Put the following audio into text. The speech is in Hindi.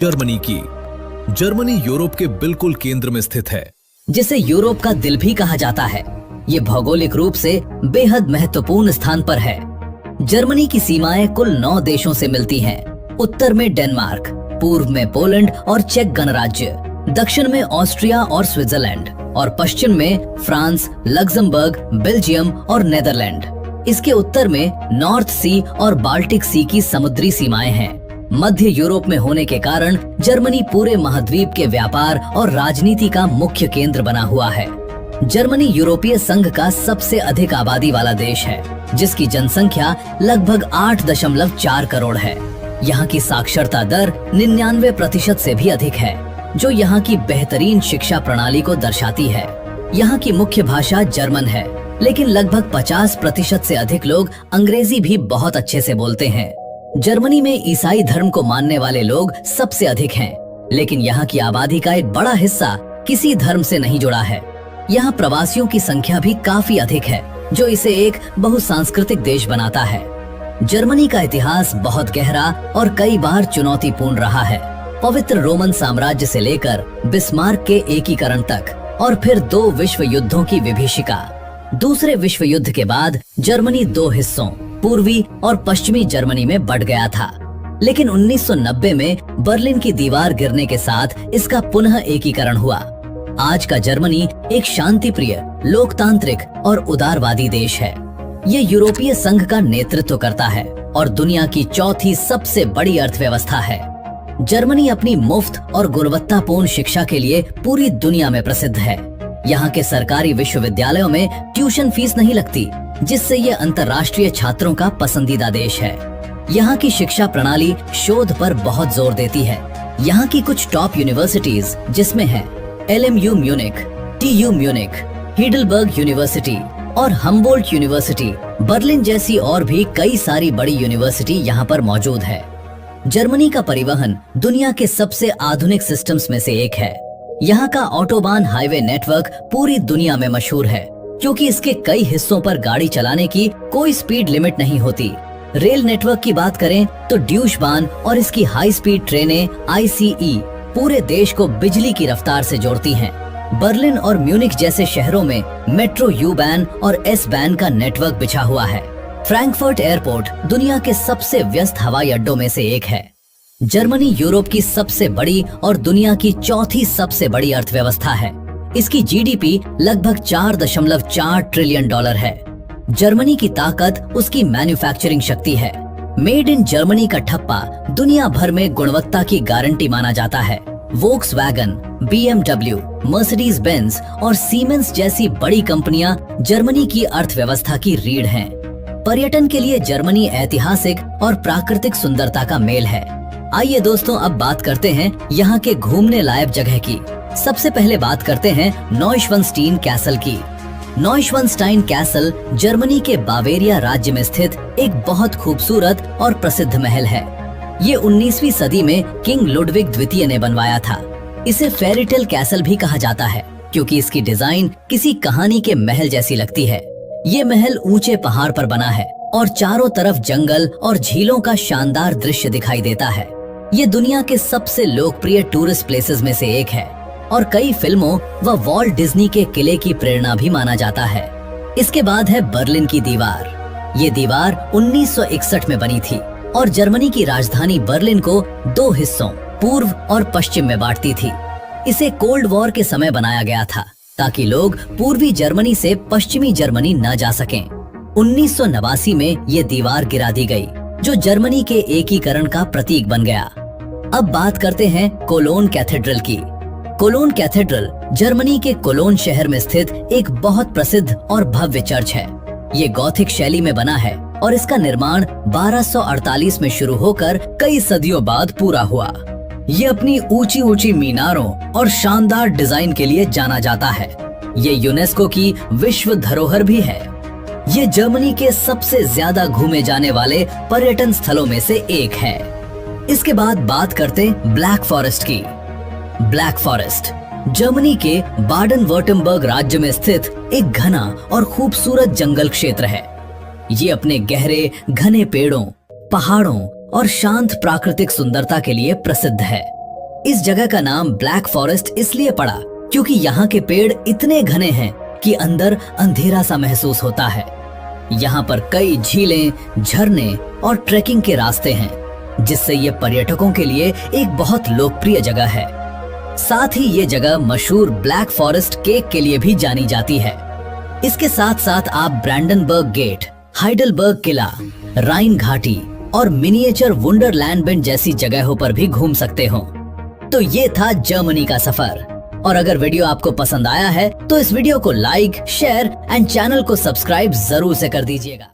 जर्मनी की। जर्मनी यूरोप के बिल्कुल केंद्र में स्थित है, जिसे यूरोप का दिल भी कहा जाता है। ये भौगोलिक रूप से बेहद महत्वपूर्ण स्थान पर है। जर्मनी की सीमाएं कुल 9 देशों से मिलती हैं। उत्तर में डेनमार्क, पूर्व में पोलैंड और चेक गणराज्य, दक्षिण में ऑस्ट्रिया और स्विट्जरलैंड और पश्चिम में फ्रांस, लग्जमबर्ग, बेल्जियम और नेदरलैंड। इसके उत्तर में नॉर्थ सी और बाल्टिक सी की समुद्री सीमाएं हैं। मध्य यूरोप में होने के कारण जर्मनी पूरे महाद्वीप के व्यापार और राजनीति का मुख्य केंद्र बना हुआ है। जर्मनी यूरोपीय संघ का सबसे अधिक आबादी वाला देश है, जिसकी जनसंख्या लगभग 8.4 करोड़ है। यहाँ की साक्षरता दर 99% से भी अधिक है, जो यहाँ की बेहतरीन शिक्षा प्रणाली को दर्शाती है। यहाँ की मुख्य भाषा जर्मन है, लेकिन लगभग 50% से अधिक लोग अंग्रेजी भी बहुत अच्छे से बोलते हैं। जर्मनी में ईसाई धर्म को मानने वाले लोग सबसे अधिक हैं, लेकिन यहाँ की आबादी का एक बड़ा हिस्सा किसी धर्म से नहीं जुड़ा है। यहाँ प्रवासियों की संख्या भी काफी अधिक है, जो इसे एक बहुसांस्कृतिक देश बनाता है। जर्मनी का इतिहास बहुत गहरा और कई बार चुनौतीपूर्ण रहा है। पवित्र रोमन साम्राज्य से लेकर बिस्मार्क के एकीकरण तक और फिर 2 विश्व युद्धों की विभीषिका। दूसरे विश्व युद्ध के बाद जर्मनी 2 हिस्सों, पूर्वी और पश्चिमी जर्मनी में बंट गया था, लेकिन 1990 में बर्लिन की दीवार गिरने के साथ इसका पुनः एकीकरण हुआ। आज का जर्मनी एक शांतिप्रिय, लोकतांत्रिक और उदारवादी देश है। ये यूरोपीय संघ का नेतृत्व करता है और दुनिया की 4थी सबसे बड़ी अर्थव्यवस्था है। जर्मनी अपनी मुफ्त और गुणवत्तापूर्ण शिक्षा के लिए पूरी दुनिया में प्रसिद्ध है। यहाँ के सरकारी विश्वविद्यालयों में ट्यूशन फीस नहीं लगती, जिससे ये अंतर्राष्ट्रीय छात्रों का पसंदीदा देश है। यहाँ की शिक्षा प्रणाली शोध पर बहुत जोर देती है। यहाँ की कुछ टॉप यूनिवर्सिटीज जिसमें है LMU Munich, TU Munich, Heidelberg university और हम्बोल्ट यूनिवर्सिटी, बर्लिन जैसी और भी कई सारी बड़ी यूनिवर्सिटी यहाँ पर मौजूद है। जर्मनी का परिवहन दुनिया के सबसे आधुनिक सिस्टम्स में से एक है। यहाँ का ऑटोबान हाईवे नेटवर्क पूरी दुनिया में मशहूर है, क्योंकि इसके कई हिस्सों पर गाड़ी चलाने की कोई स्पीड लिमिट नहीं होती। रेल नेटवर्क की बात करें तो ड्यूशबान और इसकी हाई स्पीड ट्रेनें ICE पूरे देश को बिजली की रफ्तार से जोड़ती हैं। बर्लिन और म्यूनिक जैसे शहरों में मेट्रो U-Bahn और S-Bahn का नेटवर्क बिछा हुआ है। फ्रैंकफर्ट एयरपोर्ट दुनिया के सबसे व्यस्त हवाई अड्डों में से एक है। जर्मनी यूरोप की सबसे बड़ी और दुनिया की 4थी सबसे बड़ी अर्थव्यवस्था है। इसकी GDP लगभग $4.4 ट्रिलियन है। जर्मनी की ताकत उसकी मैन्युफैक्चरिंग शक्ति है। मेड इन जर्मनी का ठप्पा दुनिया भर में गुणवत्ता की गारंटी माना जाता है। वोक्सवैगन, BMW, मर्सिडीज बेंज और सीमेंस जैसी बड़ी कंपनियां जर्मनी की अर्थव्यवस्था की रीढ़ हैं। पर्यटन के लिए जर्मनी ऐतिहासिक और प्राकृतिक सुंदरता का मेल है। आइए दोस्तों, अब बात करते हैं यहाँ के घूमने लायक जगह की। सबसे पहले बात करते हैं नॉइशवनस्टीन कैसल की। नॉइशवनस्टाइन कैसल जर्मनी के बावेरिया राज्य में स्थित एक बहुत खूबसूरत और प्रसिद्ध महल है। ये 19वीं सदी में किंग लुडविग द्वितीय ने बनवाया था। इसे फेरीटेल कैसल भी कहा जाता है, क्योंकि इसकी डिजाइन किसी कहानी के महल जैसी लगती है। ये महल ऊंचे पहाड़ पर बना है और चारों तरफ जंगल और झीलों का शानदार दृश्य दिखाई देता है। ये दुनिया के सबसे लोकप्रिय टूरिस्ट प्लेसेस में से एक है और कई फिल्मों व वॉल्ट डिज्नी के किले की प्रेरणा भी माना जाता है। इसके बाद है बर्लिन की दीवार। ये दीवार 1961 में बनी थी और जर्मनी की राजधानी बर्लिन को 2 हिस्सों, पूर्व और पश्चिम में बांटती थी। इसे कोल्ड वॉर के समय बनाया गया था, ताकि लोग पूर्वी जर्मनी से पश्चिमी जर्मनी न जा सकें। 1989 में ये दीवार गिरा दी गई, जो जर्मनी के एकीकरण का प्रतीक बन गया। अब बात करते हैं कोलोन कैथेड्रल की। कोलोन कैथेड्रल जर्मनी के कोलोन शहर में स्थित एक बहुत प्रसिद्ध और भव्य चर्च है। ये गॉथिक शैली में बना है और इसका निर्माण 1248 में शुरू होकर कई सदियों बाद पूरा हुआ। ये अपनी ऊंची ऊंची मीनारों और शानदार डिजाइन के लिए जाना जाता है। ये यूनेस्को की विश्व धरोहर भी है। ये जर्मनी के सबसे ज्यादा घूमे जाने वाले पर्यटन स्थलों में से एक है। इसके बाद बात करते ब्लैक फॉरेस्ट की। ब्लैक फॉरेस्ट जर्मनी के बाडन वर्टमबर्ग राज्य में स्थित एक घना और खूबसूरत जंगल क्षेत्र है। ये अपने गहरे घने पेड़ों, पहाड़ों और शांत प्राकृतिक सुंदरता के लिए प्रसिद्ध है। इस जगह का नाम ब्लैक फॉरेस्ट इसलिए पड़ा क्योंकि यहाँ के पेड़ इतने घने हैं कि अंदर अंधेरा सा महसूस होता है। यहाँ पर कई झीलें, झरने और ट्रैकिंग के रास्ते हैं, जिससे ये पर्यटकों के लिए एक बहुत लोकप्रिय जगह है। साथ ही ये जगह मशहूर ब्लैक फॉरेस्ट केक के लिए भी जानी जाती है। इसके साथ साथ आप ब्रैंडनबर्ग गेट, हाइडलबर्ग किला, राइन घाटी और मिनिएचर वंडरलैंड बेंड जैसी जगहों पर भी घूम सकते हो। तो ये था जर्मनी का सफर। और अगर वीडियो आपको पसंद आया है तो इस वीडियो को लाइक, शेयर एंड चैनल को सब्सक्राइब जरूर से कर दीजिएगा।